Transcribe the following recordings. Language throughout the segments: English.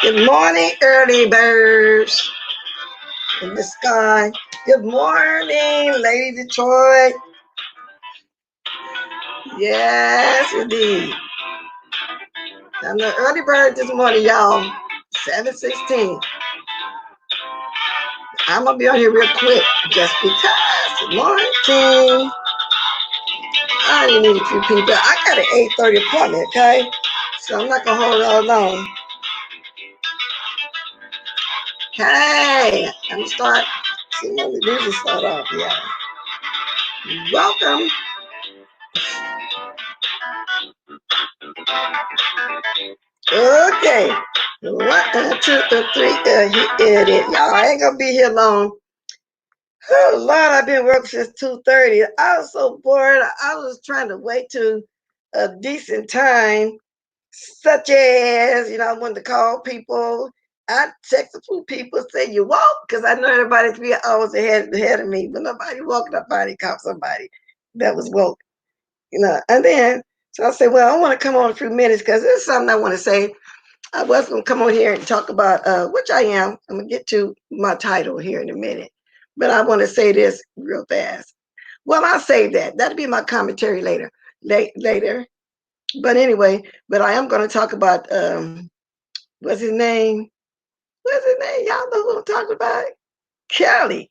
Good morning, early birds in the sky. Good morning, Lady Detroit. Yes, indeed. I'm the early bird this morning, y'all. 7:16. I'm gonna be on here real quick just because. Good morning. I only need a few people. I got an 8:30 appointment, okay? So I'm not gonna hold all long. Hey, I'm gonna start. See when the music start off, yeah. Welcome. Okay. 1, 2, 3. Here it is. Y'all, I ain't gonna be here long. Oh Lord, I've been working since 2:30. I was so bored. I was trying to wait to a decent time, such as, I wanted to call people. I text a few people, say you woke, because I know everybody's 3 hours ahead of me, but nobody woke. Nobody called somebody that was woke, And then, so I said, well, I want to come on a few minutes because there's something I want to say. I was going to come on here and talk about, which I am. I'm going to get to my title here in a minute. But I want to say this real fast. Well, I'll save that. That'll be my commentary later. Later. But anyway, but I am going to talk about, what's his name? What's his name? Y'all know who I'm talking about? Kelly.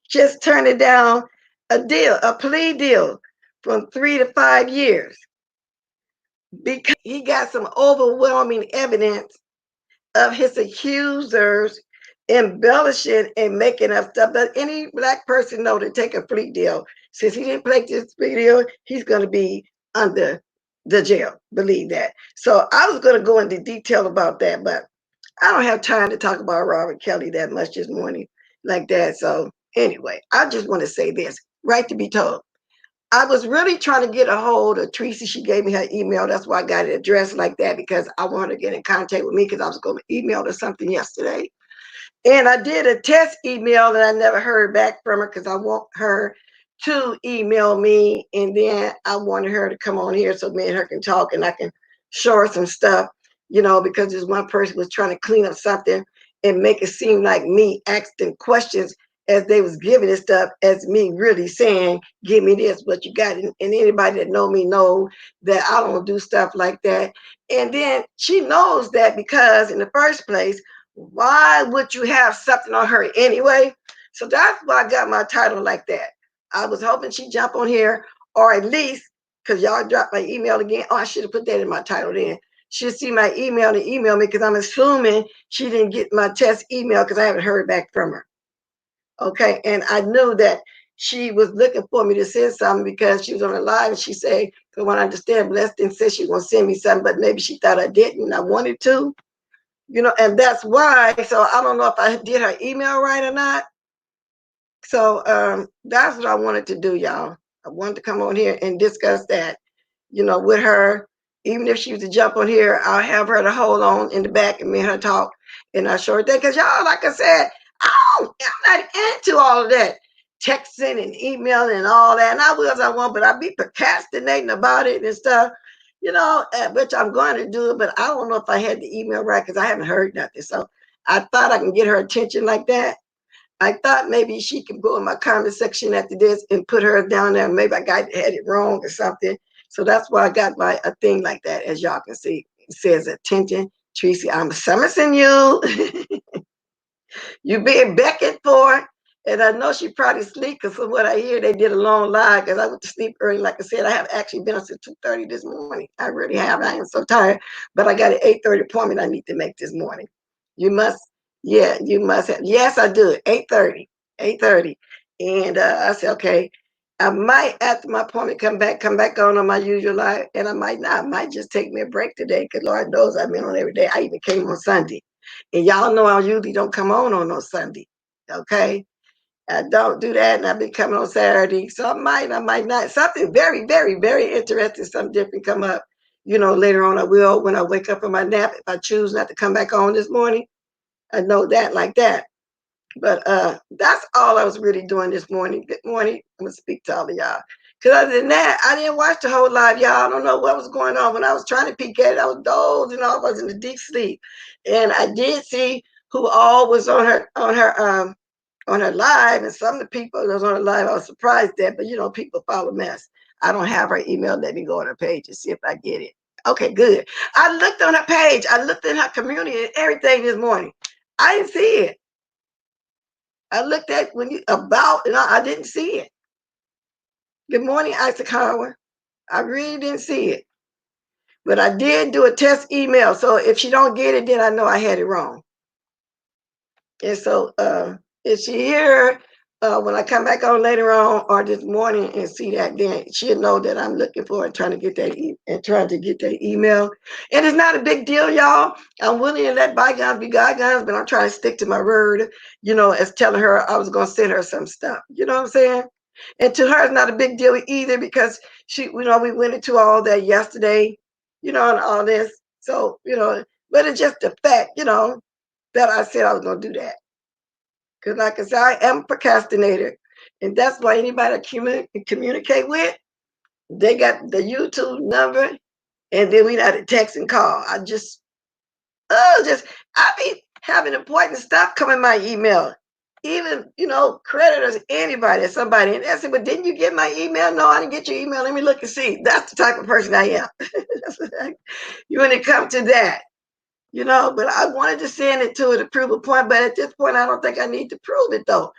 Just turned it down a plea deal from 3 to 5 years. Because he got some overwhelming evidence of his accusers embellishing and making up stuff. But any black person know to take a plea deal. Since he didn't play this plea deal, he's going to be under the jail. Believe that. So I was going to go into detail about that, but I don't have time to talk about Robert Kelly that much this morning like that. So anyway, I just want to say this, right to be told. I was really trying to get a hold of Treecey. She gave me her email. That's why I got it addressed like that, because I wanted to get in contact with me because I was going to email her something yesterday. And I did a test email and I never heard back from her because I want her to email me. And then I wanted her to come on here so me and her can talk and I can show her some stuff, because this one person was trying to clean up something and make it seem like me asking questions as they was giving this stuff as me really saying, give me this, what you got. And anybody that know me know that I don't do stuff like that. And then she knows that because in the first place, why would you have something on her anyway? So that's why I got my title like that. I was hoping she'd jump on here, or at least, because y'all dropped my email again. Oh, I should have put that in my title then. She'll see my email and email me because I'm assuming she didn't get my test email because I haven't heard back from her. Okay, and I knew that she was looking for me to send something because she was on the live and she said, from what I understand, Blessed said she was going to send me something, but maybe she thought I didn't and I wanted to, and that's why. So I don't know if I did her email right or not. So that's what I wanted to do, y'all. I wanted to come on here and discuss that, with her. Even if she was to jump on here, I'll have her to hold on in the back and me and her talk. And I sure think, because y'all, like I said, I'm not into all of that texting and emailing and all that. And I will as I want, but I be procrastinating about it and stuff, which I'm going to do it. But I don't know if I had the email right because I haven't heard nothing. So I thought I can get her attention like that. I thought maybe she could go in my comment section after this and put her down there. Maybe had it wrong or something. So that's why I got a thing like that. As y'all can see, it says attention, Treecey, I'm summoning you. You being beckoned for. And I know she probably sleep because from what I hear, they did a long live because I went to sleep early. Like I said, I have actually been up since 2:30 this morning. I really have. I am so tired, but I got an 8:30 appointment I need to make this morning. You must, yeah, you must have. Yes, I do it. 8:30, 8:30. And I said, okay, I might after my appointment come back on my usual live, and I might not. I might just take me a break today because Lord knows I've been on every day. I even came on Sunday, and y'all know I usually don't come on no Sunday. Okay, I don't do that, and I've been coming on Saturday, so I might not. Something very, very, very interesting, something different come up. Later on I will when I wake up from my nap. If I choose not to come back on this morning, I know that like that. But that's all I was really doing this morning. Good morning. I'm gonna speak to all of y'all. Cause other than that, I didn't watch the whole live, y'all. I don't know what was going on. When I was trying to peek at it, I was dozing off. I was in a deep sleep. And I did see who all was on her live, and some of the people that was on the live, I was surprised at, but people follow mess. I don't have her email. Let me go on her page and see if I get it. Okay, good. I looked on her page. I looked in her community and everything this morning. I didn't see it. I looked at when you about, and I didn't see it. Good morning, Isaac Howard. I really didn't see it, but I did do a test email. So if she don't get it, then I know I had it wrong. And so if she hear when I come back on later on or this morning and see that, then she'll know that I'm looking for and trying to get that email. And it's not a big deal, y'all. I'm willing to let bygones be bygones, but I'm trying to stick to my word, as telling her I was going to send her some stuff. You know what I'm saying? And to her, it's not a big deal either because we went into all that yesterday, and all this. So, but it's just the fact, that I said I was going to do that. Because, like I said, I am a procrastinator. And that's why anybody I communicate with, they got the YouTube number, and then we had to text and call. I be having important stuff come in my email. Even, creditors, anybody, somebody. And I said, but didn't you get my email? No, I didn't get your email. Let me look and see. That's the type of person I am. When it comes to that. But I wanted to send it to her to prove a point. But at this point, I don't think I need to prove it, though.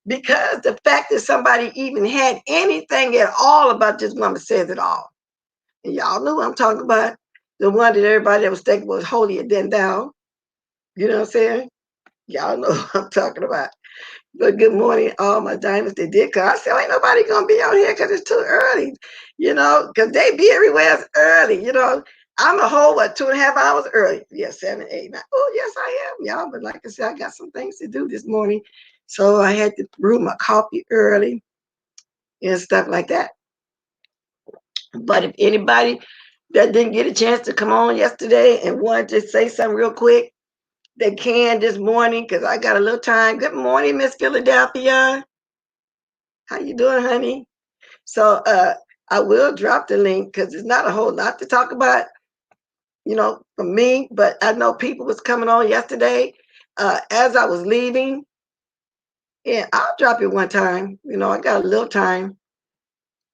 Because the fact that somebody even had anything at all about this woman says it all. And y'all know what I'm talking about. The one that everybody that was thinking was holier than thou. You know what I'm saying? Y'all know what I'm talking about. But good morning, all my diamonds. They did call. I said, ain't nobody going to be on here because it's too early, because they be everywhere early, I'm a whole, 2.5 hours early? Yeah, 7, 8, 9. Oh, yes, I am, y'all. But like I said, I got some things to do this morning. So I had to brew my coffee early and stuff like that. But if anybody that didn't get a chance to come on yesterday and wanted to say something real quick, they can this morning because I got a little time. Good morning, Miss Philadelphia. How you doing, honey? So I will drop the link because it's not a whole lot to talk about, for me. But I know people was coming on yesterday as I was leaving. And I'll drop it one time. I got a little time.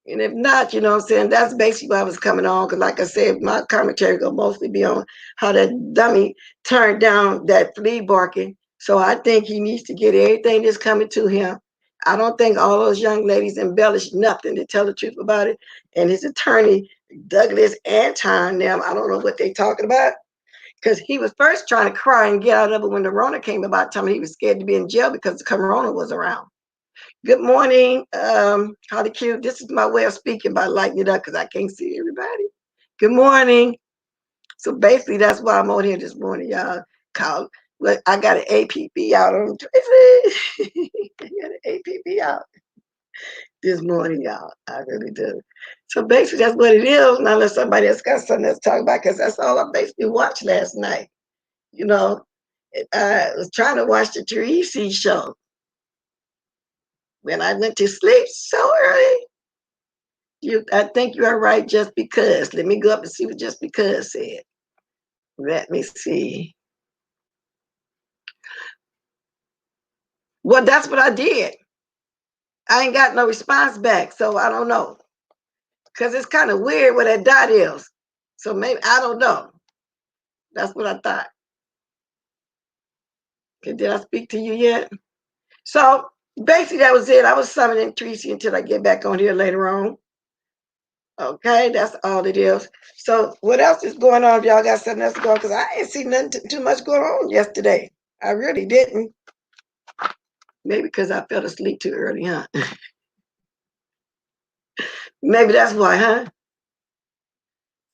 And if not, what I'm saying, that's basically why I was coming on. Because like I said, my commentary going to mostly be on how that dummy turned down that flea barking. So I think he needs to get everything that's coming to him. I don't think all those young ladies embellished nothing, to tell the truth about it. And his attorney, Douglas Anton, them, I don't know what they talking about. Because he was first trying to cry and get out of it when the Rona came about, telling me he was scared to be in jail because the Corona was around. Good morning, Holly Q. This is my way of speaking by lighting it up because I can't see everybody. Good morning. So basically, that's why I'm on here this morning, y'all. Look, I got an APB out on Treecey. I got an APB out this morning, y'all. I really do. So basically, that's what it is. Now, unless somebody else got something else to talk about, because that's all I basically watched last night. I was trying to watch the Treecey show. When I went to sleep so early, I think you are right, just because. Let me go up and see what just because said. Let me see. Well, that's what I did. I ain't got no response back, so I don't know. Because it's kind of weird where that dot is. So maybe, I don't know. That's what I thought. Okay, did I speak to you yet? So basically that was it. I was summoning Treecey until I get back on here later on. Okay, that's all it is. So what else is going on? If y'all got something else going, because I ain't seen nothing too much going on yesterday. I really didn't. Maybe because I fell asleep too early, huh? Maybe that's why, huh?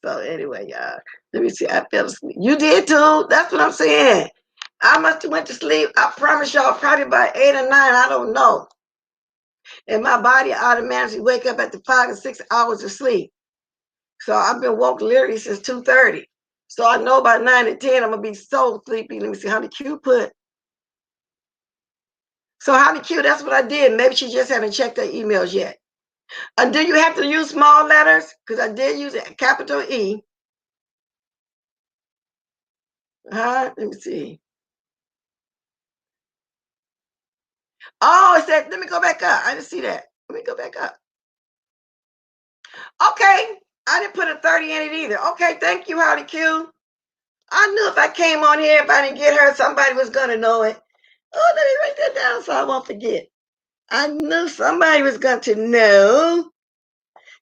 So anyway, y'all, let me see. I fell asleep. You did too. That's what I'm saying. I must have went to sleep. I promise y'all, probably by 8 or 9. I don't know. And my body automatically wake up at the 5 and 6 hours of sleep. So I've been woke literally since 2:30. So I know by 9 and 10 I'm gonna be so sleepy. Let me see how the Q put. So how the Q? That's what I did. Maybe she just haven't checked her emails yet. Do you have to use small letters? Because I did use a capital E. Let me see. Oh, it said, let me go back up. I didn't see that. Let me go back up. Okay. I didn't put a 30 in it either. Okay, thank you, Howdy Q. I knew if I came on here, if I didn't get her, somebody was going to know it. Oh, let me write that down so I won't forget. I knew somebody was going to know.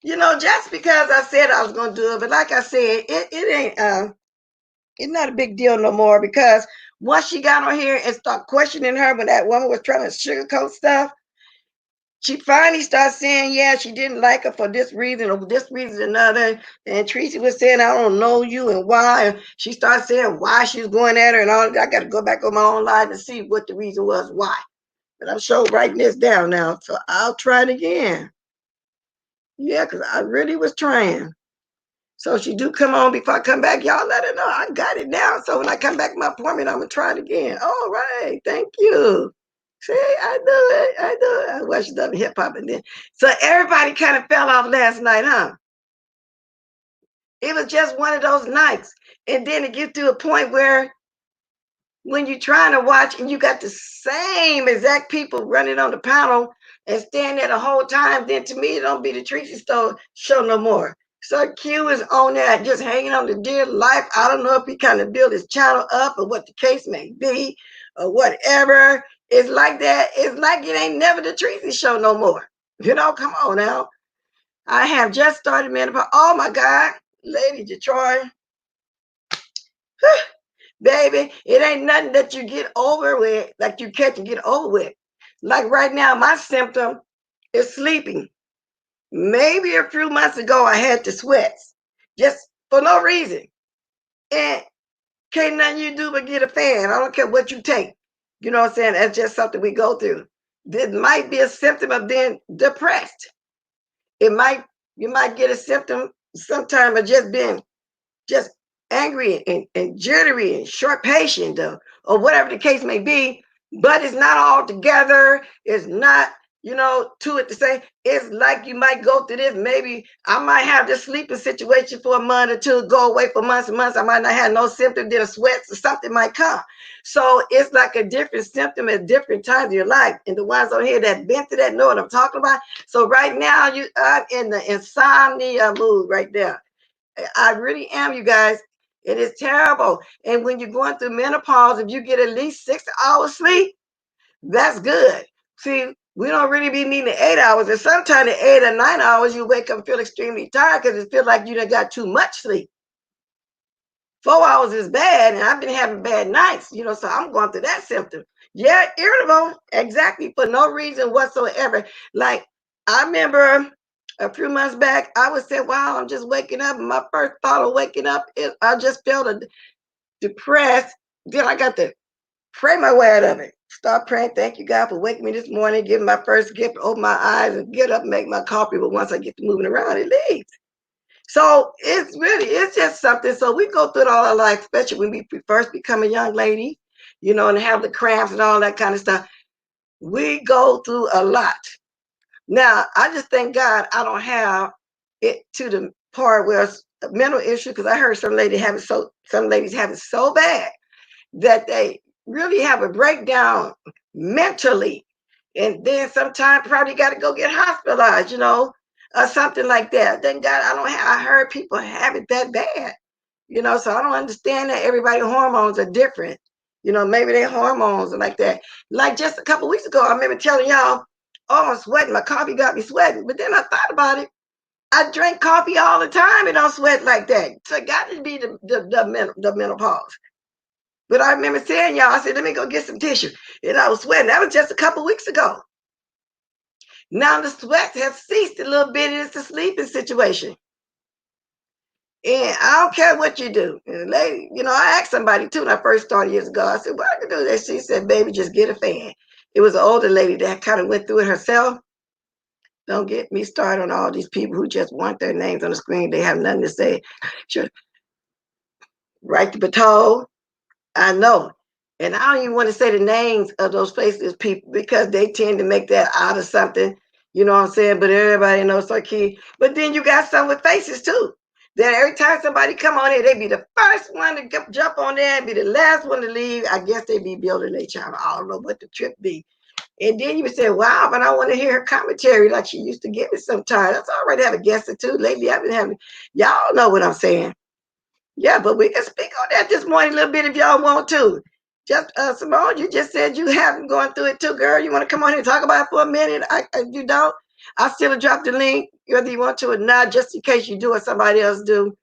You know, just because I said I was going to do it, but like I said, it ain't, it's not a big deal no more because once she got on here and started questioning her when that woman was trying to sugarcoat stuff, she finally started saying, yeah, she didn't like her for this reason or this reason or another. And Treecey was saying, I don't know you and why. And she started saying why she was going at her and all that. I got to go back on my own live and see what the reason was why. But I'm sure writing this down now, so I'll try it again. Yeah, because I really was trying. So she do come on before I come back. Y'all let her know I got it now. So when I come back to my appointment, I'm going to try it again. All right. Thank you. See, I do it. I do it. I watched up hip hop and then. So everybody kind of fell off last night, huh? It was just one of those nights. And then it gets to a point where when you're trying to watch and you got the same exact people running on the panel and staying there the whole time, then to me, it don't be the Treecey show no more. So Q is on there just hanging on the dear life. I don't know if he kind of built his channel up or what the case may be or whatever. It's like that. It's like it ain't never the Treecey show no more. You know, come on now. I have just started menopause. Oh my God, Lady Detroit. Baby, it ain't nothing that you get over with, like you catch and get over with. Like right now, my symptom is sleeping. Maybe a few months ago, I had the sweats just for no reason. And can't nothing you do but get a fan. I don't care what you take. You know what I'm saying? That's just something we go through. This might be a symptom of being depressed. You might get a symptom sometime of just being just angry and jittery and short patient or whatever the case may be, but it's not all together. It's not, to it to say, it's like you might go through this. Maybe I might have this sleeping situation for a month or two, go away for months and months. I might not have no symptom, then a sweats or something might come. So it's like a different symptom at different times of your life. And the ones on here that been through that know what I'm talking about. So right now, I'm in the insomnia mood right there. I really am, you guys. It is terrible. And when you're going through menopause, if you get at least 6 hours sleep, that's good. See, we don't really be needing 8 hours. And sometimes at 8 or 9 hours, you wake up and feel extremely tired because it feels like you done got too much sleep. 4 hours is bad, and I've been having bad nights, so I'm going through that symptom. Yeah, irritable, exactly, for no reason whatsoever. Like, I remember a few months back, I would say, wow, I'm just waking up. And my first thought of waking up is I just felt depressed. Then I got to pray my way out of it. Start praying. Thank you, God, for waking me this morning, giving my first gift, open my eyes, and get up and make my coffee. But once I get to moving around, it leaves. So it's just something. So we go through it all our life, especially when we first become a young lady, and have the cramps and all that kind of stuff. We go through a lot. Now, I just thank God I don't have it to the part where it's a mental issue, because I heard some ladies have it so bad that they really have a breakdown mentally. And then sometimes probably got to go get hospitalized, or something like that. Thank God I heard people have it that bad, so I don't understand that everybody's hormones are different, You know, maybe their hormones are like that. Like just a couple weeks ago, I remember telling y'all, oh, I'm sweating. My coffee got me sweating. But then I thought about it. I drink coffee all the time and don't sweat like that. So it got to be the menopause. But I remember saying, y'all, I said, let me go get some tissue. And I was sweating. That was just a couple weeks ago. Now the sweat has ceased a little bit. It's a sleeping situation. And I don't care what you do. And lady, you know, I asked somebody too when I first started years ago. I said, what I can do that? She said, baby, just get a fan. It was an older lady that kind of went through it herself. Don't get me started on all these people who just want their names on the screen. They have nothing to say. Sure. Right to patrol. I know. And I don't even want to say the names of those faceless people because they tend to make that out of something. You know what I'm saying? But everybody knows so key. But then you got some with faces too. That every time somebody come on here, they be the first one to jump on there and be the last one to leave. I guess they be building their channel. I don't know what the trip be. And then you say, wow, but I want to hear her commentary like she used to give it sometimes. That's all right to have a guest or two. Lately, I've been having, y'all know what I'm saying. Yeah, but we can speak on that this morning a little bit if y'all want to. Just Simone, you just said you haven't gone through it too, girl. You want to come on here and talk about it for a minute? You don't. I still drop the link, whether you want to or not, just in case you do or somebody else do.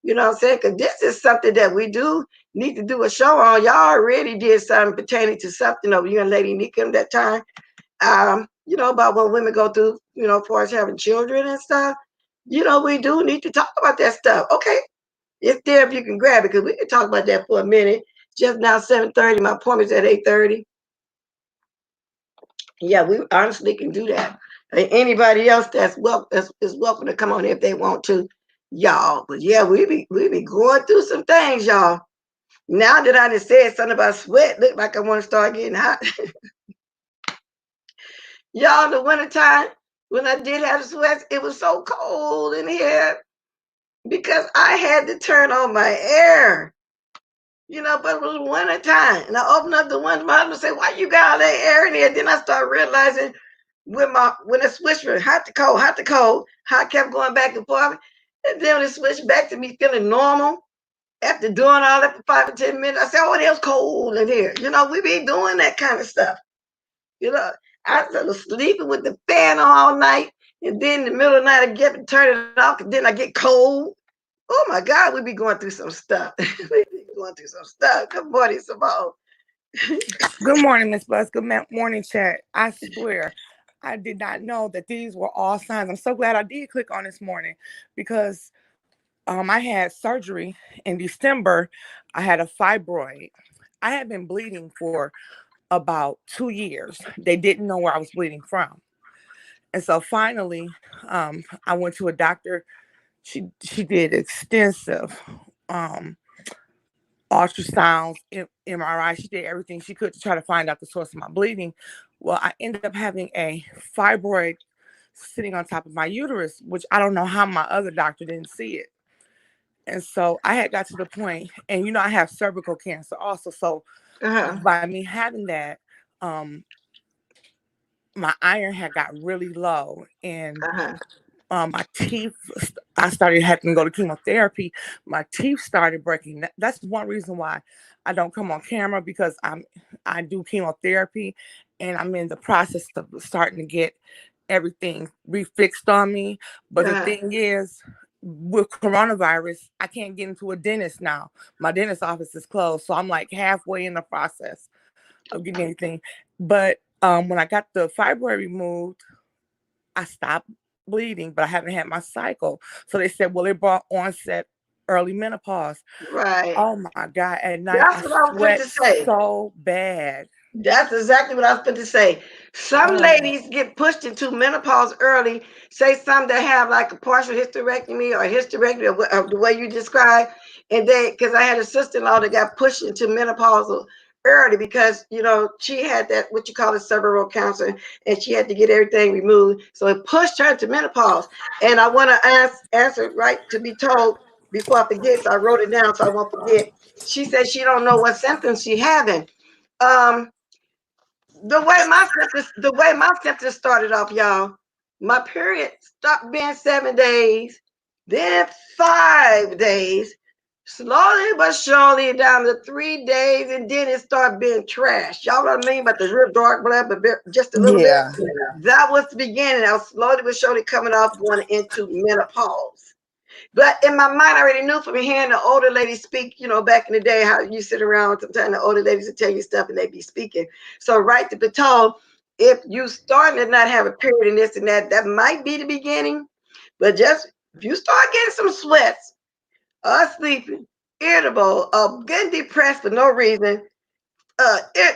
You know what I'm saying? Because this is something that we do need to do a show on. Y'all already did something pertaining to something over you and Lady Nika that time. You know, about what women go through, you know, as far as having children and stuff. You know, we do need to talk about that stuff. Okay, it's there if you can grab it because we can talk about that for a minute. Just now, 7:30. My appointment's at 8:30. Yeah, we honestly can do that. Anybody else that's is welcome to come on if they want to, y'all. But yeah, we be going through some things, y'all. Now that I just said something about sweat, look like I want to start getting hot. Y'all, the wintertime, when I did have sweats, it was so cold in here because I had to turn on my air. You know, but it was winter time. And I opened up the window, my husband said, why you got all that air in there? Then I started realizing when it switched from hot to cold, how I kept going back and forth. And then when it switched back to me feeling normal after doing all that for 5 or 10 minutes, I said, oh, it was cold in here. You know, we be doing that kind of stuff. You know, I was sleeping with the fan on all night. And then in the middle of the night, I get to turn it off. And then I get cold. Oh my God, we be going through some stuff. We be going through some stuff. Good morning, Simone. Good morning, Miss Buzz. Good morning, chat. I swear, I did not know that these were all signs. I'm so glad I did click on this morning because I had surgery in December. I had a fibroid. I had been bleeding for about 2 years. They didn't know where I was bleeding from. And so finally, I went to a doctor. She did extensive ultrasounds, MRI. She did everything she could to try to find out the source of my bleeding. Well, I ended up having a fibroid sitting on top of my uterus, which I don't know how my other doctor didn't see it. And so I had got to the point, and you know, I have cervical cancer also. So by me having that, my iron had got really low, and my teeth, I started having to go to chemotherapy. My teeth started breaking. That's one reason why I don't come on camera, because I do chemotherapy and I'm in the process of starting to get everything refixed on me. But the thing is, with coronavirus, I can't get into a dentist now. My dentist office is closed. So I'm like halfway in the process of getting anything. But when I got the fibroid removed, I stopped bleeding, but I haven't had my cycle. So they said, well, it brought onset early menopause. Right. Oh my God. At night, That's I what I was going sweat to say. so bad. That's exactly what I was going to say. Some Oh, ladies get pushed into menopause early. Say some that have like a partial hysterectomy or hysterectomy of the way you described. And because I had a sister-in-law that got pushed into menopause early because, you know, she had that, what you call it, cerebral cancer, and she had to get everything removed. So it pushed her to menopause. And I want to answer right to be told before I forget. So I wrote it down so I won't forget. She said she don't know what symptoms she having. Um, the way my symptoms started off, y'all, my period stopped being 7 days, then 5 days, slowly but surely down to 3 days, and then it started being trash. Y'all know what I mean? But the real dark blood, but just a little bit. Yeah. That was the beginning. I was slowly but surely coming off, going into menopause. But in my mind, I already knew from hearing the older ladies speak, back in the day, how you sit around, sometimes the older ladies would tell you stuff and they'd be speaking. So, right to be told, if you starting to not have a period and this and that, that might be the beginning. But just if you start getting some sweats, sleeping, irritable, getting depressed for no reason,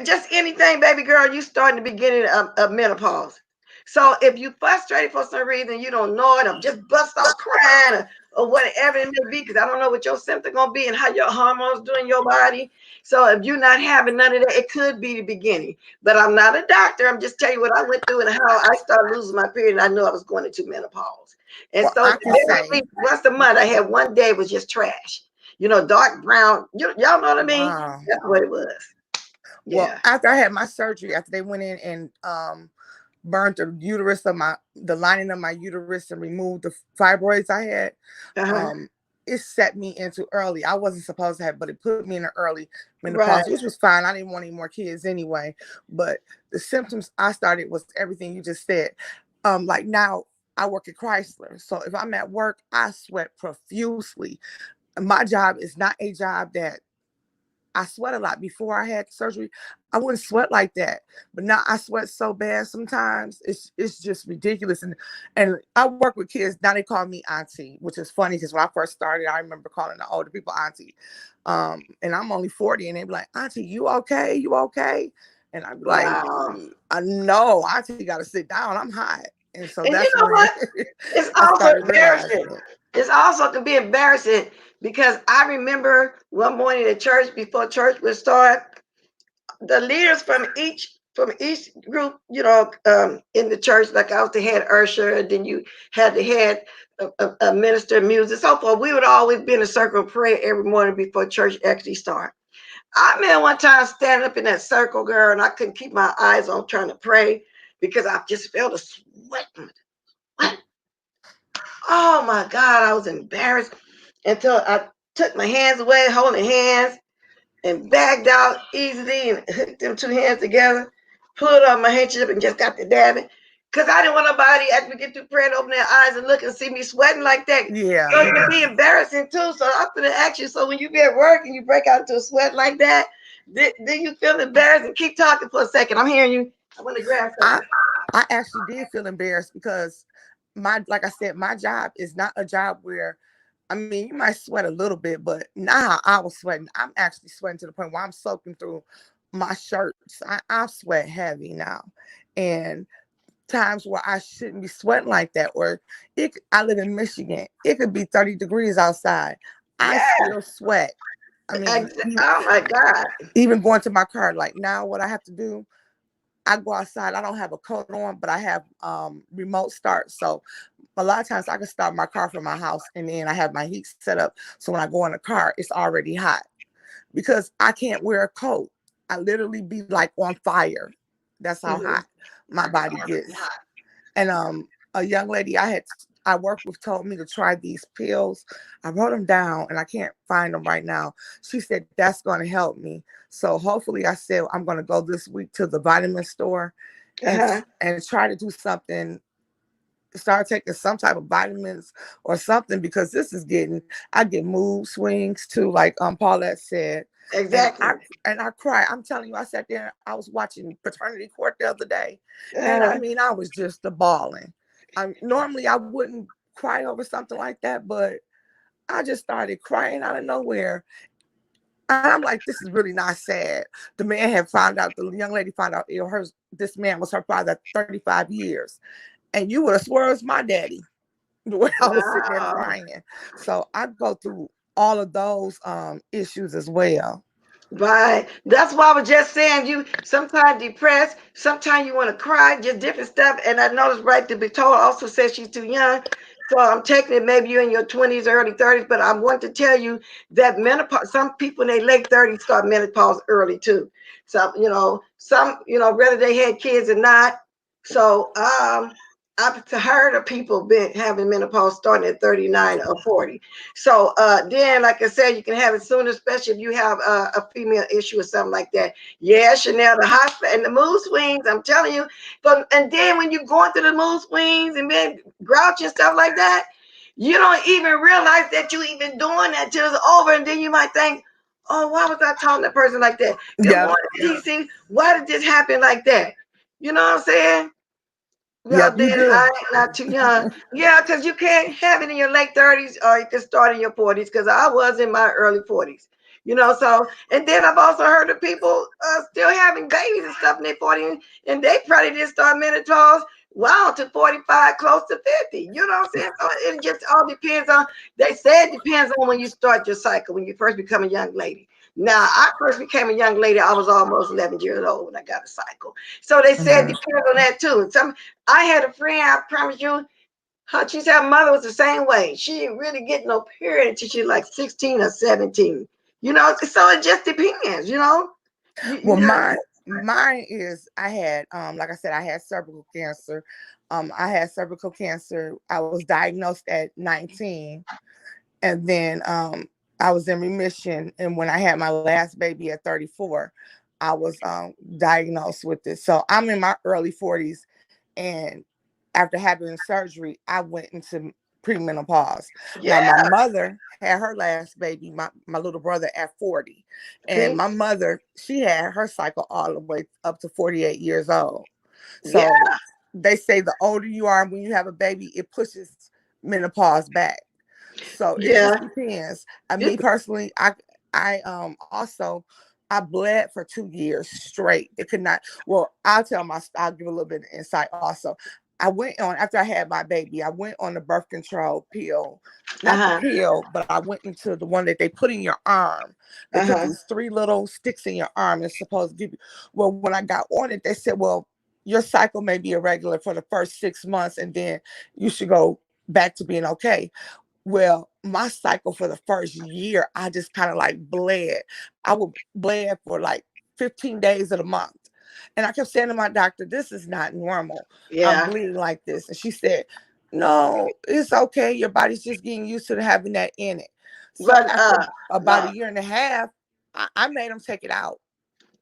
just anything, baby girl, you starting the beginning of menopause. So if you frustrated for some reason, you don't know it, or just bust out crying, or whatever it may be, because I don't know what your symptoms gonna be and how your hormones do in your body. So if you're not having none of that, it could be the beginning. But I'm not a doctor. I'm just telling you what I went through and how I started losing my period, and I knew I was going into menopause. And Well, so I can say, once a month, I had one day was just trash. Dark brown. Y'all know what I mean? wow. That's what it was. Well, Yeah. after I had my surgery, after they went in and burned the lining of my uterus and removed the fibroids I had, Uh-huh. it set me into early. I wasn't supposed to have, but it put me in an early Right. menopause, which was fine. I didn't want any more kids anyway. But the symptoms I started was everything you just said. Like now I work at Chrysler. So if I'm at work, I sweat profusely. My job is not a job that I sweat a lot. Before I had surgery, I wouldn't sweat like that. But now I sweat so bad sometimes. It's just ridiculous. And I work with kids. Now they call me auntie, which is funny because when I first started, I remember calling the older people auntie. And I'm only 40, and they be like, "Auntie, you okay? You okay?" And I'd be like, Wow. "I know, auntie got to sit down. I'm hot." And so And you that's know when what? It's I also started embarrassing. realizing it. It's also can be embarrassing because I remember one morning at church before church would start, the leaders from each group, in the church, like I was the head usher, and then you had the head a minister of music, so forth. We would always be in a circle of prayer every morning before church actually start. I remember one time standing up in that circle, girl, and I couldn't keep my eyes on trying to pray because I just felt a sweat. What? Oh my God, I was embarrassed until I took my hands away, holding hands, and backed out easily and hooked them two hands together, pulled on my handkerchief and just got to dabbing. Because I didn't want nobody, after we get through prayer, to open their eyes and look and see me sweating like that. So Yeah. it can be embarrassing too. So I'm going to ask you, so when you be at work and you break out into a sweat like that, do you feel embarrassed? And keep talking for a second. I'm hearing you. I want to grab I something. I actually did feel embarrassed because like I said, my job is not a job where, I mean, you might sweat a little bit, but now I was sweating. I'm actually sweating to the point where I'm soaking through my shirts. I sweat heavy now. And times where I shouldn't be sweating like that, or I live in Michigan. It could be 30 degrees outside. I Yeah. still sweat. I mean, Oh my God. even going to my car, like now what I have to do, I go outside. I don't have a coat on, but I have remote start. So a lot of times I can start my car from my house, and then I have my heat set up. So when I go in the car, it's already hot because I can't wear a coat. I literally be like on fire. That's how Mhm. hot my body gets. And a young lady I worked with told me to try these pills. I wrote them down and I can't find them right now. She said that's going to help me. So hopefully, I said I'm going to go this week to the vitamin store and Uh-huh. and try to do something, start taking some type of vitamins or something, because I get mood swings too, like Paulette said. And Exactly. I cry. I'm telling you, I sat there, I was watching Paternity Court the other day. And I Uh-huh. mean, I was just a bawling. Normally I wouldn't cry over something like that, but I just started crying out of nowhere. And I'm like, this is really not sad. The man had found out, the young lady found out, this man was her father 35 years. And you would have sworn it was my daddy, the way I was sitting there Wow. crying. So I go through all of those issues as well. Right. That's why I was just saying, you sometimes depressed, sometimes you want to cry, just different stuff. And I noticed, right, to be told also says she's too young. So I'm taking it, maybe you're in your 20s, early 30s, but I want to tell you that menopause, some people in their late 30s start menopause early too. So, some, whether they had kids or not. So I've heard of people been having menopause starting at 39 or 40. So then, like I said, you can have it sooner, especially if you have a female issue or something like that. Yeah, Chanel, the hospital and the mood swings, I'm telling you. But and then when you're going through the mood swings and being grouchy and stuff like that, you don't even realize that you even doing that till it's over. And then you might think, oh, why was I talking to a person like that? Good Yep. morning, TC. Why did this happen like that? You know what I'm saying? Well, Yep, you then do. I ain't not too young. Yeah, because you can't have it in your late 30s or you can start in your 40s because I was in my early 40s. So, and then I've also heard of people still having babies and stuff in their 40s, and they probably didn't start menopause wow to 45, close to 50. You know what I'm saying? So it just all depends on, they say it depends on when you start your cycle, when you first become a young lady. Now, I first became a young lady, I was almost 11 years old when I got a cycle. So they said it depends on that too. I had a friend, I promise you, she said her mother was the same way. She didn't really get no period until she was like 16 or 17. So it just depends. Well, mine is I had like I said, I had cervical cancer. I had cervical cancer. I was diagnosed at 19, and then I was in remission. And when I had my last baby at 34, I was diagnosed with this. So I'm in my early 40s, and after having surgery, I went into premenopause. Now, Yeah. my mother had her last baby, my little brother, at 40. And See? my mother, she had her cycle all the way up to 48 years old. Yeah. So they say the older you are when you have a baby, it pushes menopause back. So it Yeah. just depends. Me personally, I also I bled for 2 years straight. It could not. Well, I'll give a little bit of insight also. I went on after I had my baby. I went on the birth control pill, not the pill, but I went into the one that they put in your arm. They put these 3 little sticks in your arm. It's supposed to give you. Well, when I got on it, they said, "Well, your cycle may be irregular for the first 6 months, and then you should go back to being okay." Well, my cycle for the first year, I just kind of like bled. I would bled for like 15 days of the month. And I kept saying to my doctor, this is not normal. I'm Yeah. bleeding like this. And she said, no, it's okay. Your body's just getting used to having that in it. So But after about a year and a half, I made them take it out.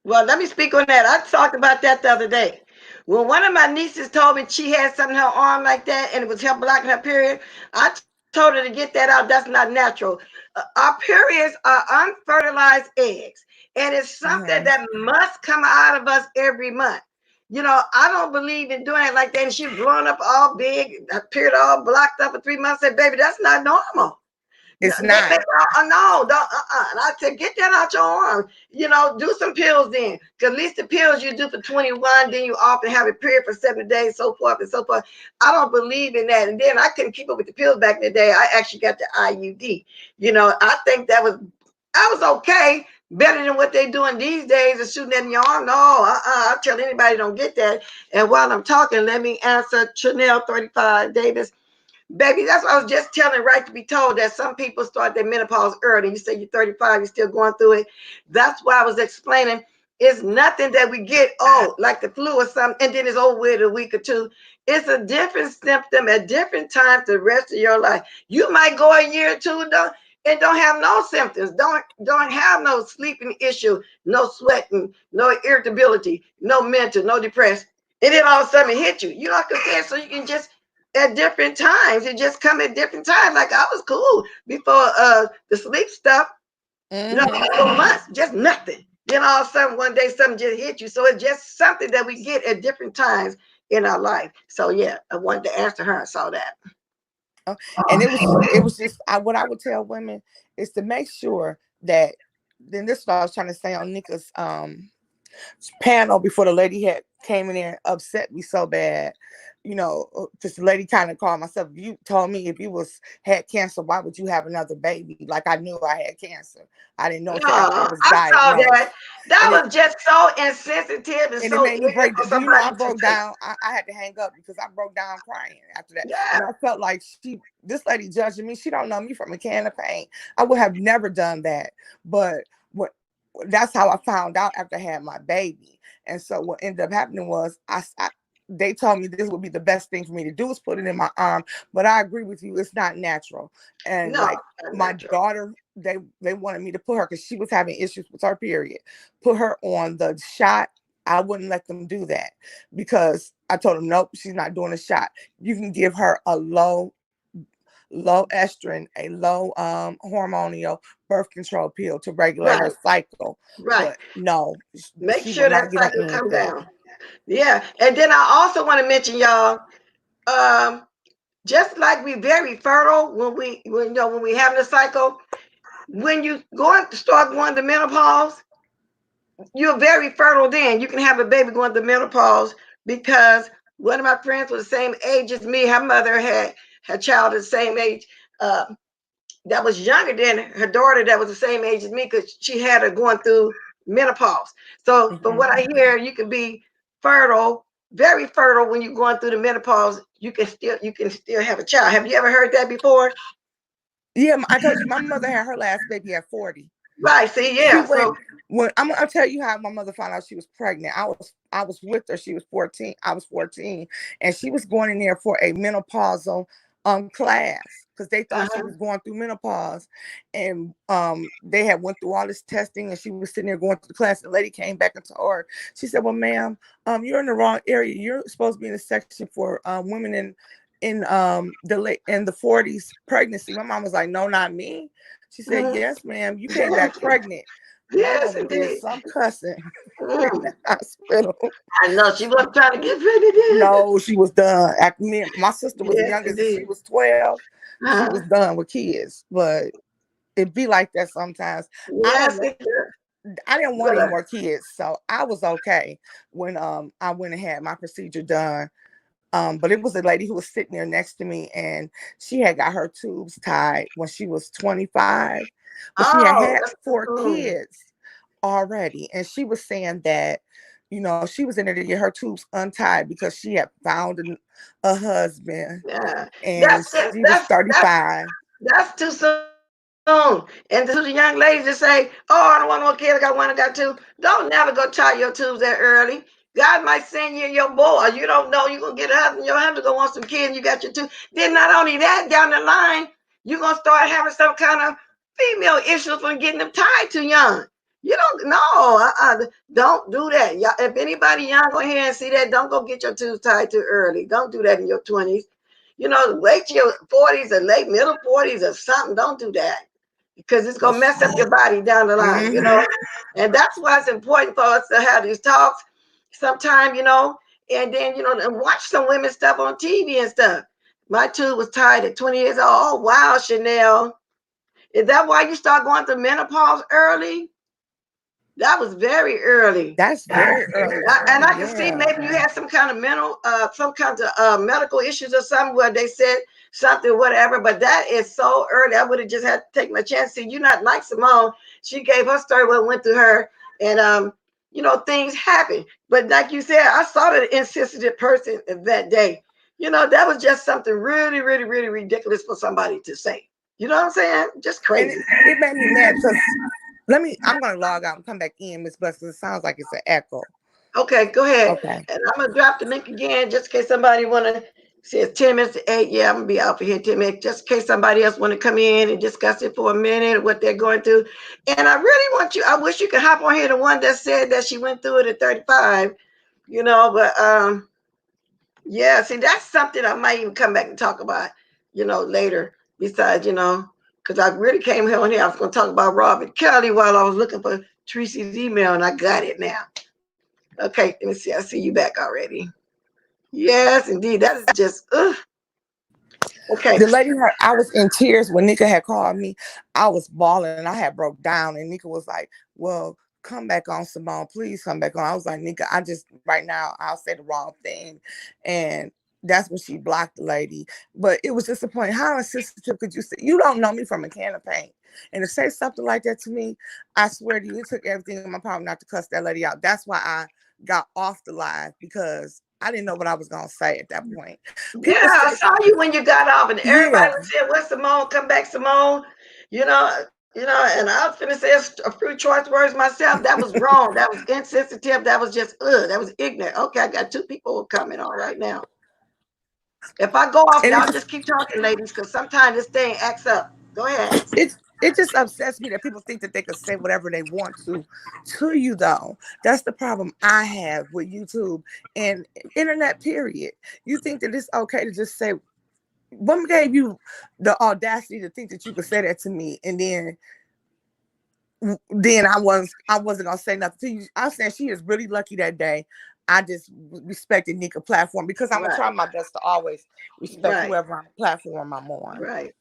well, let me speak on that. I talked about that the other day. When one of my nieces told me she had something in her arm like that and it was help blocking her period, I told her to get that out. That's not natural. Our periods are unfertilized eggs, and it's something that must come out of us every month. I don't believe in doing it like that. And she growing up all big, her period all blocked up for 3 months. I said, baby, that's not normal. It's They not. make no, don't. And I said, get that out your arm. Do some pills then, because at least the pills you do for 21, then you often have a period for 7 days, so forth and so forth. I don't believe in that. And then I couldn't keep up with the pills back in the day. I actually got the IUD. I think I was okay, better than what they're doing these days of shooting that in your arm. No, I tell anybody don't get that. And while I'm talking, let me answer Chanel 35 Davis. Baby, that's what I was just telling, right to be told that some people start their menopause early. You say you're 35, you're still going through it. That's why I was explaining it's nothing that we get, like the flu or something, and then it's over with a week or two. It's a different symptom at different times the rest of your life. You might go a year or two and don't have no symptoms, don't have no sleeping issue, no sweating, no irritability, no mental, no depression. And then all of a sudden it hit you. You know what I'm saying? So you can just at different times. It just come at different times. Like I was cool before the sleep stuff. For months, just nothing. Then all of a sudden one day something just hit you. So it's just something that we get at different times in our life. So yeah, I wanted to answer her. I saw that. And it was just what I would tell women is to make sure that. Then this is what I was trying to say on Nika's panel before the lady had came in there and upset me so bad. Because the lady kind of called myself. You told me if you had cancer, why would you have another baby? Like I knew I had cancer. I didn't know until after I was I saw that. diagnosed. That And was just so insensitive and it so made me ignorant break. for Do you know I somebody to broke say. down? I had to hang up because I broke down crying after that, and Yeah. I felt like this lady judging me. She don't know me from a can of paint. I would have never done that, but what that's how I found out after I had my baby. And so what ended up happening was they told me this would be the best thing for me to do is put it in my arm. But I agree with you, it's not natural. And No, like not my natural. daughter, they wanted me to put her, because she was having issues with her period, put her on the shot. I wouldn't let them do that, because I told them, nope, she's not doing a shot. You can give her a low estrogen, a low hormonal birth control pill to regulate her Right, cycle. right. But no, Make she will sure not that get on cycle come anything. down. Yeah, and then I also want to mention, y'all, um, just like we very fertile when we having a cycle, when you start going to menopause, you're very fertile. Then you can have a baby going to menopause, because one of my friends was the same age as me. Her mother had her child the same age. Uh, that was younger than her daughter that was the same age as me, because she had her going through menopause. So from what I hear, you can be fertile, very fertile when you're going through the menopause. You can still have a child. Have you ever heard that before? Yeah, I told you my mother had her last baby at 40. Right. See, She yeah. went So when I'll tell you how my mother found out she was pregnant. I was with her. She was 14. I was 14, and she was going in there for a menopausal class, because they thought she uh-huh. was going through menopause, and they had went through all this testing, and she was sitting there going through the class. And the lady came back and told her, she said, "Well, ma'am, you're in the wrong area. You're supposed to be in a section for women in the 40s pregnancy." My mom was like, "No, not me." She said, Mhm. "Yes, ma'am, you came Yes, back pregnant." My yes, mother did indeed. some cussing in Mm. the hospital. I know she wasn't trying to get pregnant. No, she was done. My sister was the Yes, youngest, and she indeed. was 12. She was Uh-huh. done with kids. But it be like that sometimes. I don't Yes, want it could. I didn't want But any more kids, so I was okay when I went and had my procedure done. But it was a lady who was sitting there next to me, and she had got her tubes tied when she was 25, but she oh, had that's too soon. kids already. And she was saying that, she was in there to get her tubes untied because she had found a husband, Yeah, and that's she was 35. that's too soon. And to the young ladies that say, "Oh, I don't want no kid. I got one. I got two." Don't never go tie your tubes that early. God might send you your boy. You don't know. You're gonna get a husband. Your husband gonna want some kids. And you got your two. Then not only that, down the line, you're gonna start having some kind of female issues from getting them tied too young. You don't know. Don't do that. Y'all, if anybody young go here and see that, don't go get your tubes tied too early. Don't do that in your 20s. Wait till your 40s or late middle 40s or something. Don't do that, because it's gonna mess up your body down the line. Mm-hmm. And that's why it's important for us to have these talks sometime. And then and watch some women stuff on TV and stuff. My tube was tied at 20 years old. Oh wow, Chanel. Is that why you start going through menopause early? That was very early. That's very early for And me. I can see Yeah. maybe you had some kind of some kinds of medical issues or something where they said something, whatever. But that is so early. I would have just had to take my chance. See, you're not like Simone. She gave her story what went through her, and things happen. But like you said, I saw the insensitive person that day. That was just something really, really, really ridiculous for somebody to say. You know what I'm saying? Just And crazy. it made me mad because I'm going to log out and come back in, Miss Bus, because it sounds like it's an echo. Okay, go ahead. Okay. And I'm gonna drop the link again just in case somebody wanna see it's 10 minutes to 8. Yeah, I'm gonna be out for here in 10 minutes, just in case somebody else wanna come in and discuss it for a minute, what they're going through. And I wish you could hop on here, the one that said that she went through it at 35, but yeah, see, that's something I might even come back and talk about, later. Besides, because I really came here on here. I was gonna talk about Robert Kelly while I was looking for Treecey's email, and I got it now. Okay, let me see. I see you back already. Yes, indeed. That is just, ugh. Okay. The lady, I was in tears when Nika had called me. I was bawling and I had broke down. And Nika was like, "Well, come back on, Simone. Please come back on." I was like, "Nika, I just right now I'll say the wrong thing," and that's when she blocked the lady. But it was disappointing. How insensitive could you say? You don't know me from a can of paint, and to say something like that to me, I swear to you, it took everything in my power not to cuss that lady out. That's why I got off the live, because I didn't know what I was gonna say at that point. People Yeah, I say, saw you when you got off, and everybody yeah. was saying, "Where's Simone? Come back, Simone." You know, And I was finna say a few choice words myself. That was wrong. That was insensitive. That was just that was ignorant. Okay, I got 2 people coming on right now. If I go off, And y'all just keep talking, ladies, because sometimes this thing acts up. Go ahead. it just upsets me that people think that they can say whatever they want to you though. That's the problem I have with YouTube and internet period. You think that it's okay to just say, what gave you the audacity to think that you could say that to me, and then I wasn't gonna say nothing to you. I'm saying she is really lucky that day. I just respected Nika platform because I'm gonna try my best to always respect whoever platform I'm on. Right.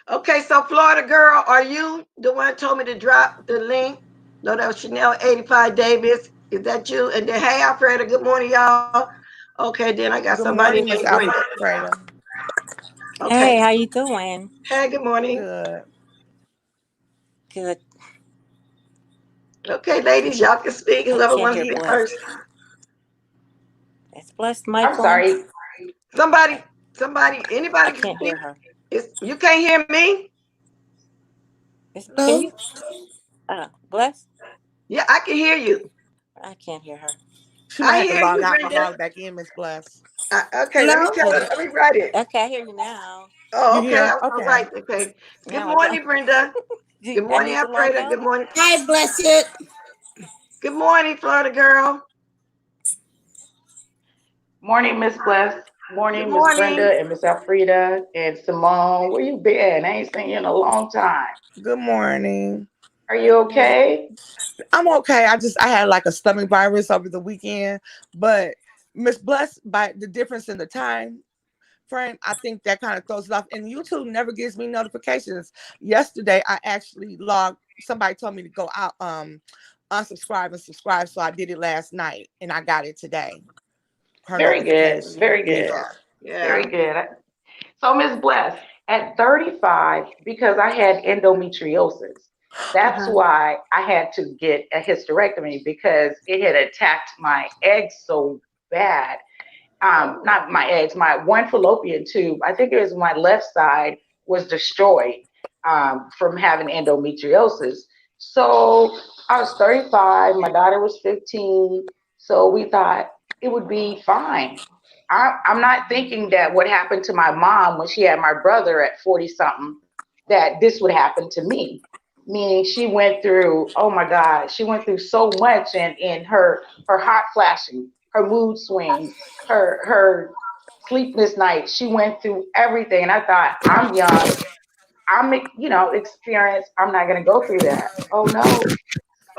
Okay, so Florida girl, are you the one who told me to drop the link? No, that was Chanel 85 Davis. Is that you? And then hey Alfreda, good morning, y'all. Okay, then I got Good somebody morning, named Miss Brenda. Alfreda. Okay. Hey, how you doing? Hey, good morning. Good. Good. Okay, ladies, y'all can speak. I Whoever can't wants to hear speak Bless. first. Is Bless I'm mic on? sorry. Somebody, anybody I can can't speak. hear her. You can't hear me? Can you? Bless? Yeah, I can hear you. I can't hear her. She might I have to hear log you, out and Brenda. log back in, Miss Bless. Okay, let me tell her. Let me write it. Okay, I hear you now. Oh, You okay. I hear? was Okay. right. Okay. Good Now I morning, don't. Brenda. Good I morning, need to log Alfreda. out. Good morning. Hi, Blessed. Good morning, Florida girl. Morning, Miss Bless. Good Morning, Miss morning. Brenda and Miss Alfreda and Simone. Where you been? I ain't seen you in a long time. Good morning. Are you okay? I'm okay. I had like a stomach virus over the weekend, but Miss Bless, by the difference in the time frame, I think that kind of throws it off. And YouTube never gives me notifications. Yesterday, I actually logged. Somebody told me to go out, unsubscribe and subscribe, so I did it last night, and I got it today. Her Very good. notification. Very good. Yeah. Very good. So, Miss Bless, at 35, because I had endometriosis, that's why I had to get a hysterectomy because it had attacked my eggs so bad. Not my eggs, my one fallopian tube. I think it was my left side was destroyed from having endometriosis. So I was 35, my daughter was 15. So we thought it would be fine. I'm not thinking that what happened to my mom when she had my brother at 40 something, that this would happen to me. Meaning she went through, oh my God, she went through so much, and in her hot flashing, her mood swings, her sleepless nights. She went through everything. And I thought, I'm young, I'm experienced. I'm not gonna go through that. Oh no.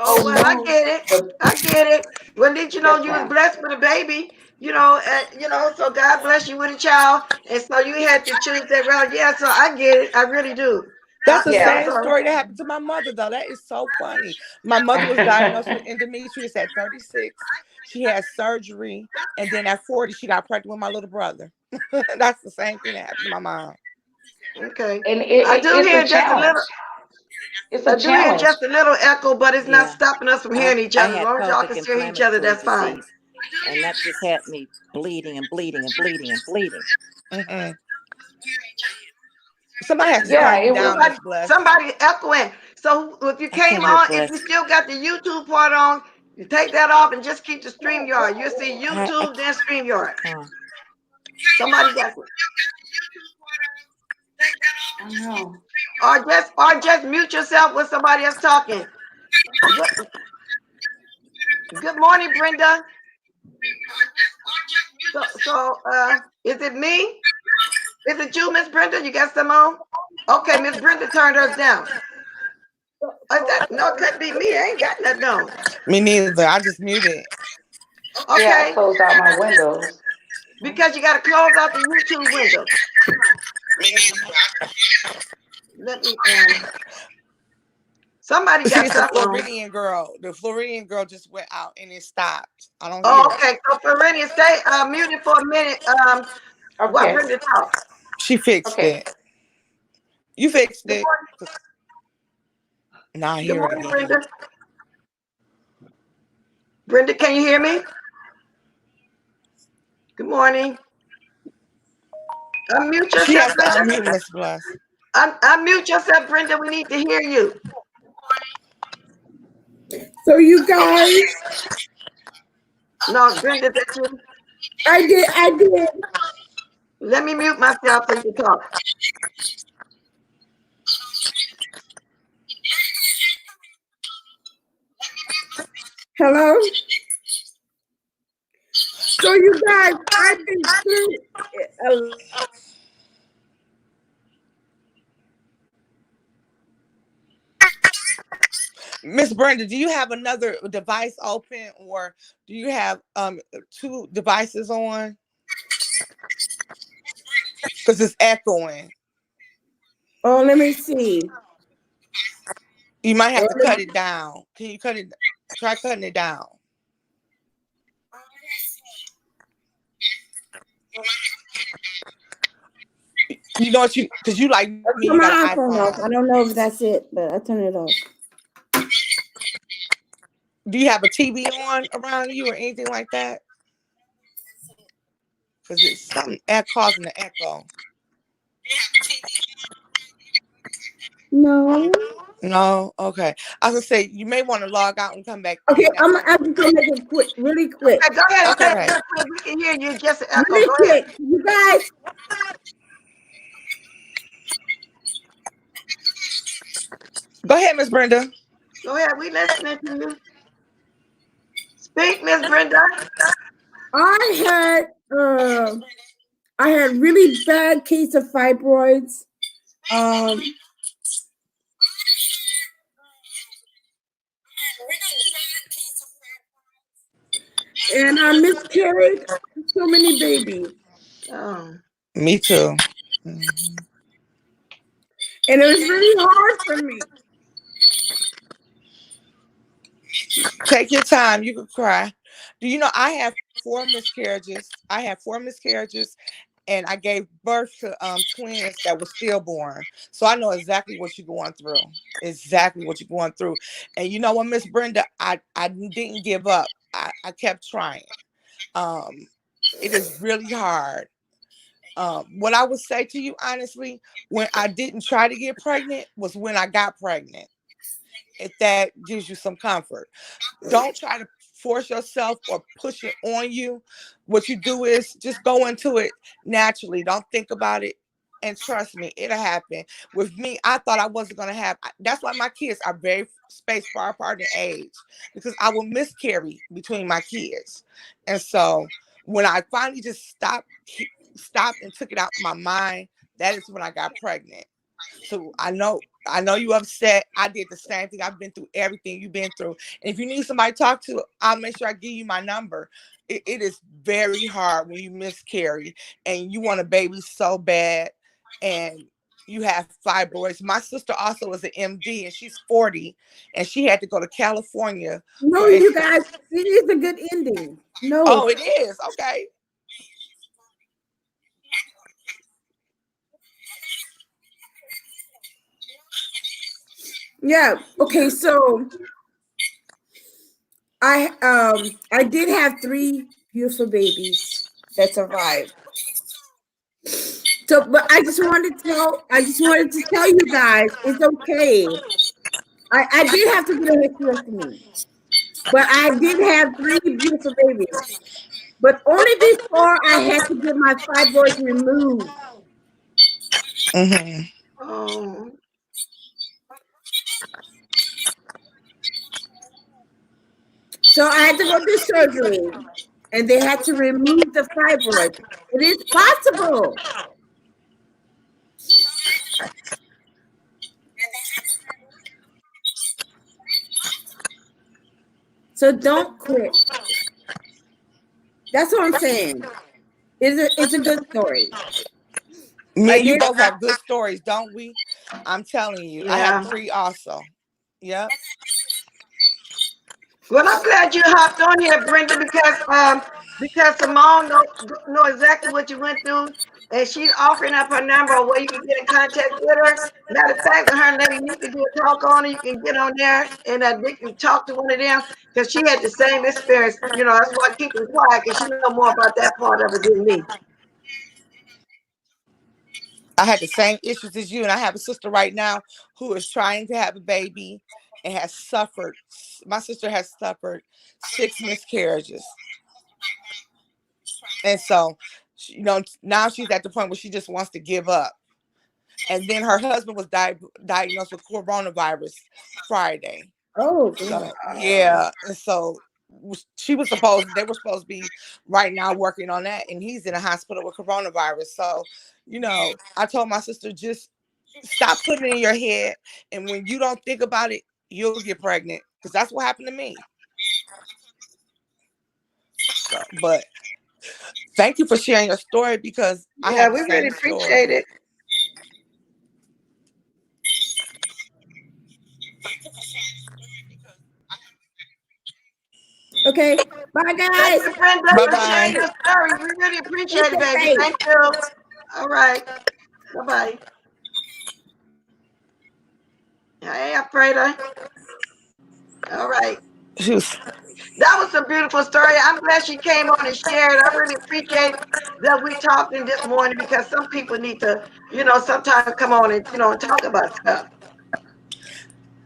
Oh, Oh well, I no. get it. The I get it. Well, did you know yes, you was ma'am. blessed with a baby? So God bless you with a child, and so you had to choose that route. Yeah, so I get it. I really do. That's the Yeah. same story that happened to my mother, though. That is so funny. My mother was diagnosed with endometriosis at 36. She had surgery, and then at 40, she got pregnant with my little brother. That's the same thing that happened to my mom. Okay. And I do it's a hear just a little. challenge. It's I a do hear challenge. just a little echo, but it's not Yeah. stopping us from hearing each I other. As had long as y'all pelvic can hear each other, inflammatory that's fine. disease, and that just had me bleeding and bleeding and bleeding and bleeding. Mm-mm. Somebody has to Yeah, calm you it was. down, Miss Bless. Somebody echoing. So if you I came can't hear on, if Bless. you still got the YouTube part on, you take that off and just keep the StreamYard. You'll see I YouTube, then StreamYard. can't. Somebody got it. I know. Or just mute yourself when somebody else talking. Good morning, Brenda. Is it me? Is it you, Miss Brenda? You got some on? Okay, Miss Brenda turned hers down. No, it couldn't be me. I ain't got nothing on. Me neither. I just muted. Yeah, I Okay, closed out my windows. because you got to close out the YouTube window. Let me. Somebody See, got it's the something on. Floridian girl. The Floridian girl just went out and it stopped. I don't hear Oh, it. okay. So Floridian, stay muted for a minute. What Okay. Brenda talk? She fixed Okay. it. You fixed Good it. morning. Now I Good hear it morning, again. Brenda. Brenda, can you hear me? Good morning. Unmute She yourself, has to Brenda. unmute Miss Bless. Unmute yourself, Brenda. We need to hear you. So you guys, No, Brenda, that's you. I did. Let me mute myself so you can talk. Hello? So you guys, I've been through Miss Brenda, do you have another device open, or do you have two devices on? Because it's echoing. Oh, let me see. You might have to cut it down. Can you cut it? Try cutting it down. You know what you? Because you like me, you got an iPhone off. I iPhone. don't know if that's it, but I turn it off. Do you have a TV on around you or anything like that? Because it's something causing the echo. No. No, okay. I was gonna say you may want to log out and come back Okay, in. I'm just gonna make it quick, really quick. Okay, go ahead. Okay. We can hear you. Just an echo. Really Go ahead. quick, you guys. Go ahead, Miss Brenda. Go ahead. We listening to you. Speak, Miss Brenda. I had really bad case of fibroids. And I miscarried so many babies. Oh. Me too. And it was really hard for me. Take your time. You can cry. Do you know I have 4 miscarriages? I had 4 miscarriages, and I gave birth to twins that were stillborn. So I know exactly what you're going through. Exactly what you're going through. And you know what, Miss Brenda, I didn't give up. I kept trying. It is really hard. What I would say to you honestly, when I didn't try to get pregnant was when I got pregnant. If that gives you some comfort. Don't try to force yourself or push it on you. What you do is just go into it naturally. Don't think about it. And trust me, it'll happen. With me, I thought I wasn't going to have. That's why my kids are very spaced far apart in age, because I will miscarry between my kids. And so when I finally just stopped and took it out of my mind, that is when I got pregnant. So I know you upset. I did the same thing. I've been through everything you've been through. And if you need somebody to talk to, I'll make sure I give you my number. It is very hard when you miscarry and you want a baby so bad and you have fibroids. My sister also is an MD and she's 40 and she had to go to California. No, you guys, it is a good ending. No. Oh, it is. Okay. Yeah. Okay. So I did have 3 beautiful babies that survived. So, but I just wanted to tell you guys it's okay. I did have to get a hysterectomy, but I did have 3 beautiful babies. But only before I had to get my fibroids removed. Mm-hmm. Oh. So I had to go to surgery, and they had to remove the fibroids. It is possible. So don't quit. That's what I'm saying. It's a good story. Me and you both have good stories, don't we? I'm telling you. Yeah. I have 3 also. Yep. Well, I'm glad you hopped on here, Brenda, because Simone know exactly what you went through, and she's offering up her number where you can get in contact with her. Matter of fact, with her, maybe you can do a talk on it. You can get on there and they can talk to one of them because she had the same experience. You know, that's why I keep it quiet because she know more about that part of it than me. I had the same issues as you, and I have a sister right now who is trying to have a baby, and has suffered. My sister has suffered 6 miscarriages, and so now she's at the point where she just wants to give up. And then her husband was diagnosed with coronavirus Friday. Oh, So yeah, and so they were supposed to be right now working on that, and he's in a hospital with coronavirus. So, I told my sister, just stop putting it in your head, and when you don't think about it, you'll get pregnant, because that's what happened to me. So, but thank you for sharing your story, because I Yeah, had the we same really story. appreciate it. okay. Bye, guys. Thank you, Brenda, for Bye-bye. sharing your story. We really appreciate it, baby. Okay. Thank you. All right. Bye-bye. Hey, Alfreda. All right. That was a beautiful story. I'm glad she came on and shared. I really appreciate that we talking this morning, because some people need to, sometimes come on and, talk about stuff.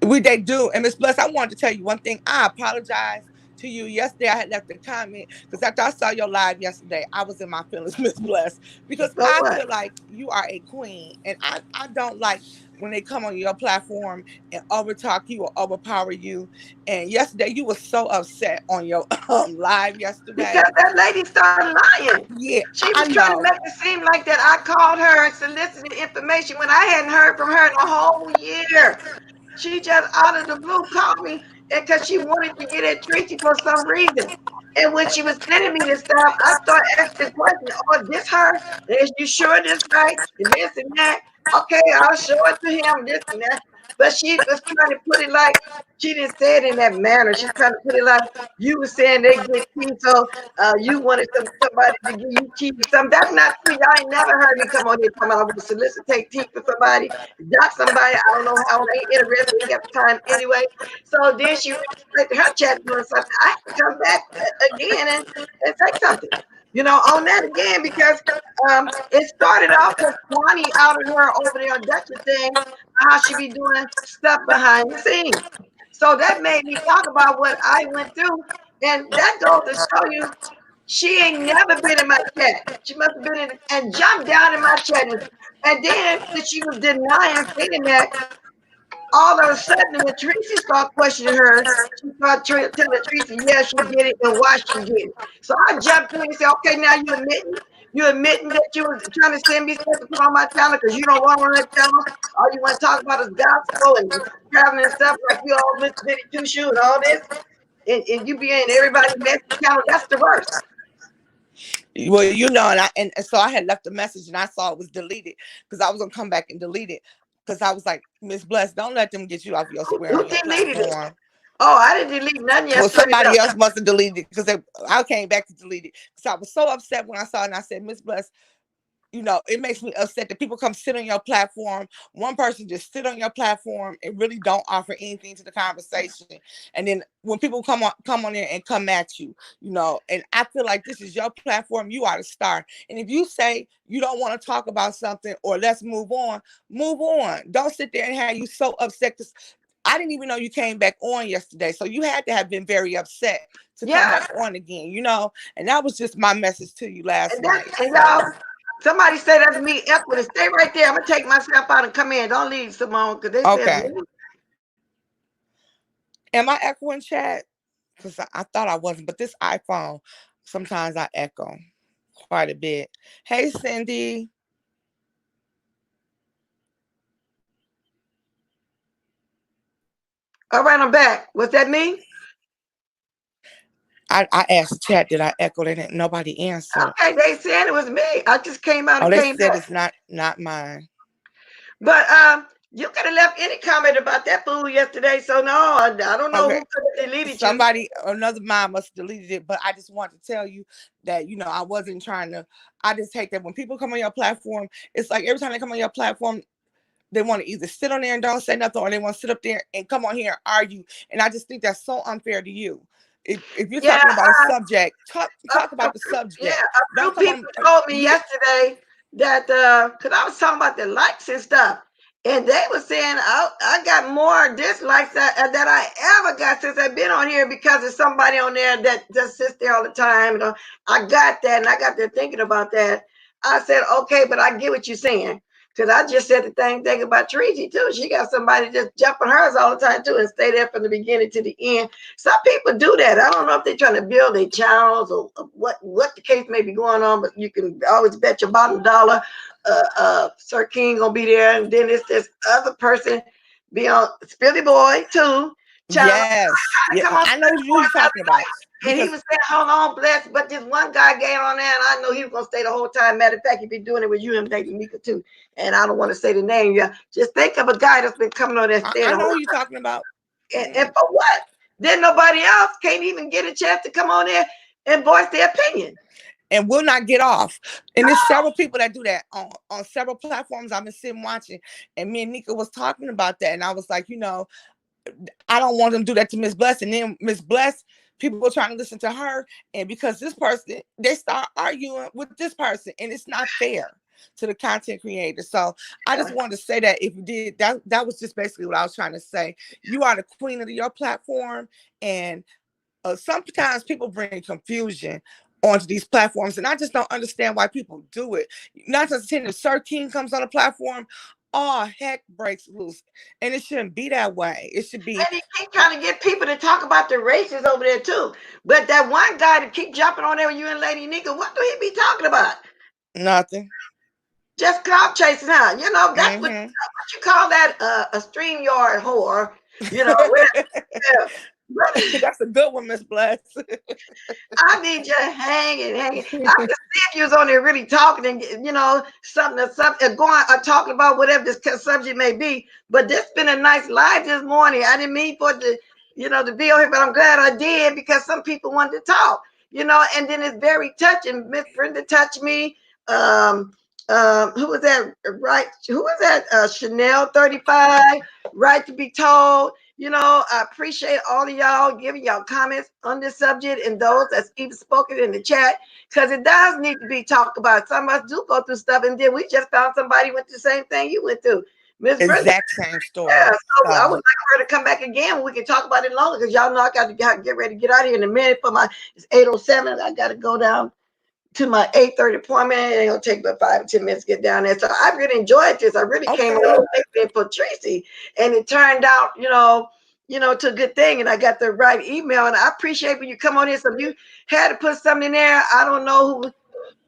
They do. And Miss Bless, I wanted to tell you one thing. I apologize to you. Yesterday, I had left a comment, because after I saw your live yesterday, I was in my feelings, Miss Bless, because So I what? feel like you are a queen, and I don't like when they come on your platform and overtalk you or overpower you. And yesterday, you were so upset on your live yesterday. Because that lady started lying. Yeah, She I was trying to know. make it seem like that I called her and solicited information when I hadn't heard from her in a whole year. She just out of the blue called me because she wanted to get at Treecey for some reason. And when she was sending me this stuff, I started asking questions. Oh, this her? Is you sure this right? And this and that. Okay, I'll show it to him, this and that. But she was trying to put it like, she didn't say it in that manner. She's trying to put it like, you were saying they get tea, so you wanted somebody to give you tea or something. That's not true. Y'all ain't never heard me come on here talking about I want to solicitate tea for somebody, dock somebody. I don't know how, they ain't interested. They got the time anyway. So then she went to her chat doing something. I had to come back again and say something, on that again, because it started off with Kwani out of her over there on Dutch thing, how she be doing stuff behind the scenes. So that made me talk about what I went through. And that goes to show you, she ain't never been in my chat. She must have been in and jumped down in my chat. And then since she was denying saying that, all of a sudden when Treecey started questioning her, she started telling Treecey, yeah, she did it and why she did it. So I jumped in and said, okay, now you admitting that you was trying to send me stuff to put on my channel because you don't want on that channel. All you want to talk about is gospel and traveling and stuff, like you all Miss Bitty Two Shoe and all this. And you be in everybody's message channel. That's the worst. Well, and so I had left a message and I saw it was deleted, because I was gonna come back and delete it, because I was like, Miss Bless, don't let them get you off your square on your platform. Oh, I didn't delete none yesterday. Well, somebody else must have deleted it, because I came back to delete it. So I was so upset when I saw it, and I said, Miss Bless, it makes me upset that people come sit on your platform. One person just sit on your platform and really don't offer anything to the conversation. And then when people come on there and come at you, and I feel like this is your platform, you are the star. And if you say you don't want to talk about something, or let's move on. Don't sit there and have you so upset. I didn't even know you came back on yesterday. So you had to have been very upset to come back on again, and that was just my message to you last night. And y'all, somebody said that to me, Equity, stay right there. I'm gonna take myself out and come in. Don't leave, Simone, because they said, am I echoing, chat? Because I thought I wasn't, but this iPhone, sometimes I echo quite a bit. Hey, Cindy. All right, I'm back. Was that me? I asked chat, did I echo? Nobody answered. Okay, they said it was me. I just came out and came they said back. It's not mine. But you could have left any comment about that fool yesterday. So no, I don't know who could have deleted Somebody, another mom must have deleted it. But I just want to tell you that, I wasn't trying to. I just take that when people come on your platform, it's like every time they come on your platform, they want to either sit on there and don't say nothing, or they want to sit up there and come on here and argue. And I just think that's so unfair to you. If you're talking about a subject, talk about the subject. Yeah, a few people told me yesterday that because I was talking about the likes and stuff, And they were saying I got more dislikes that I ever got since I've been on here because there's somebody on there that just sits there all the time. I got that, and I got there thinking about that. I said, okay, but I get what you're saying. Because I just said the same thing about Treecey too. She got somebody just jumping hers all the time too and stay there from the beginning to the end. Some people do that. I don't know if they're trying to build their channels or what the case may be going on, but you can always bet your bottom dollar Sir King gonna be there, and then it's this other person be on Spilly Boy too. Yes, yeah, Come on, I know who you're talking about and he because was saying, "Hold on, bless." But this one guy came on there, and I know he was gonna stay the whole time. Matter of fact, he'd be doing it with you and Lady Mika too. And I don't want to say the name. Yeah, just think of a guy that's been coming on there staying I the know whole who you're talking about. time. And for what? Then nobody else can't even get a chance to come on there and voice their opinion. And will not get off. And there's several people that do that on several platforms. I've been sitting watching, and me and Nika was talking about that, and I was like, I don't want them to do that to Miss Bless. And then Miss Bless, people were trying to listen to her, and because this person, they start arguing with this person, and it's not fair to the content creator. So I just wanted to say that if you did that was just basically what I was trying to say. You are the queen of your platform, and sometimes people bring confusion onto these platforms, and I just don't understand why people do it. Not just saying if Sir King comes on a platform, all heck breaks loose, and it shouldn't be that way. It should be. And he keep trying to get people to talk about the races over there too. But that one guy that keep jumping on there with you and Lady Nika, what do he be talking about? Nothing. Just clout chasing, huh? That's what you call that a StreamYard whore. Yeah. That's a good one, Miss Bless. I need you hanging. I could see if you was on there really talking and something going or talking about whatever this subject may be. But this been a nice live this morning. I didn't mean for it to be on here, but I'm glad I did because some people wanted to talk. And then it's very touching. Miss Brenda touched me. Who was that? Right? Who was that? Chanel 35. Right to be told. I appreciate all of y'all giving y'all comments on this subject and those that's even spoken in the chat because it does need to be talked about. Some of us do go through stuff, and then we just found somebody went through the same thing you went through. Miss Brenda. Exact same story. Yeah, so I would like her to come back again. We can talk about it longer because y'all know I got to get ready to get out of here in a minute for it's 8:07. I got to go down to my 8:30 appointment. It'll take about 5 or 10 minutes to get down there. So I really enjoyed this. I really came along for Treecey, and it turned out, to a good thing. And I got the right email, and I appreciate when you come on here. So if you had to put something in there, I don't know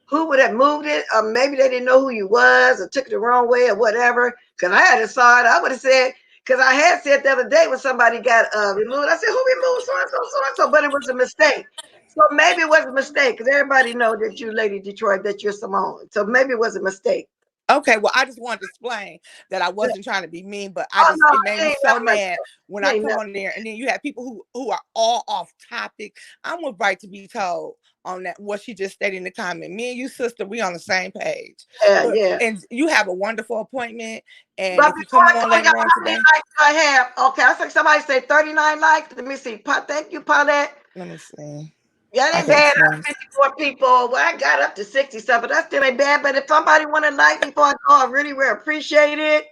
who would have moved it, or maybe they didn't know who you was, or took it the wrong way, or whatever. Because I had to saw it, I would have said. Because I had said the other day when somebody got removed, I said, who removed so and so, so and so? But it was a mistake. So maybe it was a mistake because everybody know that you, Lady Detroit, that you're Simone. So maybe it was a mistake. Okay, well, I just wanted to explain that I wasn't trying to be mean, but it made me so mad when I come on there, and then you have people who are all off topic. I'm with Right to be told on that what she just stated in the comment. Me and you, sister, we on the same page. Yeah. And you have a wonderful appointment. And but if you come on later on today, I have. Okay, I think somebody said 39 likes. Let me see. Thank you, Paulette. Let me see. Yeah, that ain't bad. 54 people. Well, I got up to 60 something. That still ain't bad. But if somebody want to like before I go, I really will appreciate it.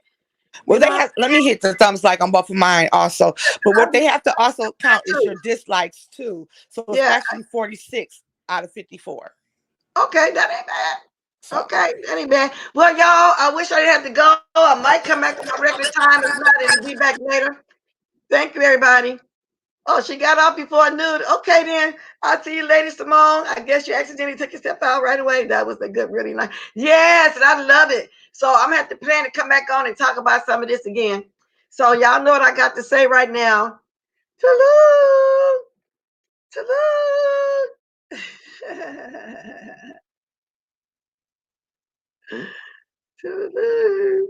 Well, let me hit the thumbs like on both of mine also. But what they have to also count is your dislikes too. So it's actually 46 out of 54. Okay, that ain't bad. Okay, that ain't bad. Well, y'all, I wish I didn't have to go. I might come back to my regular time. If not, it'll be back later. Thank you, everybody. Oh, she got off before I knew it. Okay, then. I'll see you later, Simone. I guess you accidentally took your step out right away. That was a good, really nice. Yes, and I love it. So I'm going to have to plan to come back on and talk about some of this again. So y'all know what I got to say right now. Toodaloo. Toodaloo. Toodaloo.